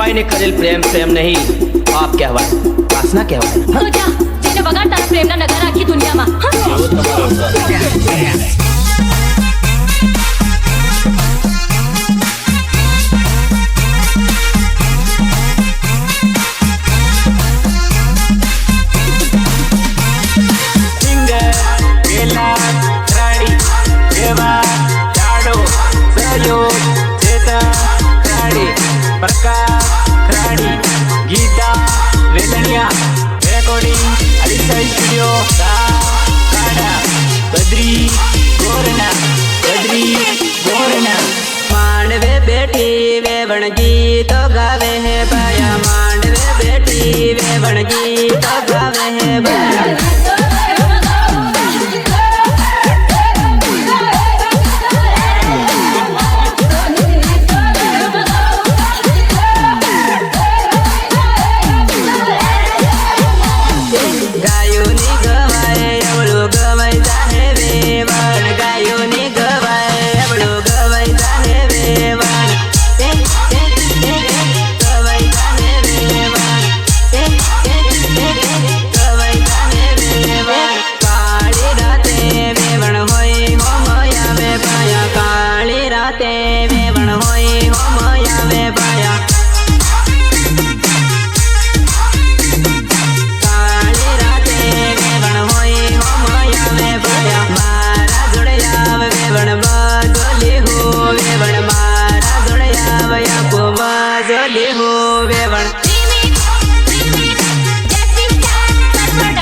भाई ने करेल प्रेम प्रेम नहीं आप कहवाय वासना कहवाय તો જા જેને વગાડ તારા પ્રેમના નગારા આખી દુનિયામાં प्रकाश राणी गीता वेलणिया रेकॉर्डिंग अलीसा स्टूडियो काड़ा बद्री गोरना मांडवे बेटी वेवण गीत गावे है बाया मांडवे बेटी वेवण गीत गावे है बाया।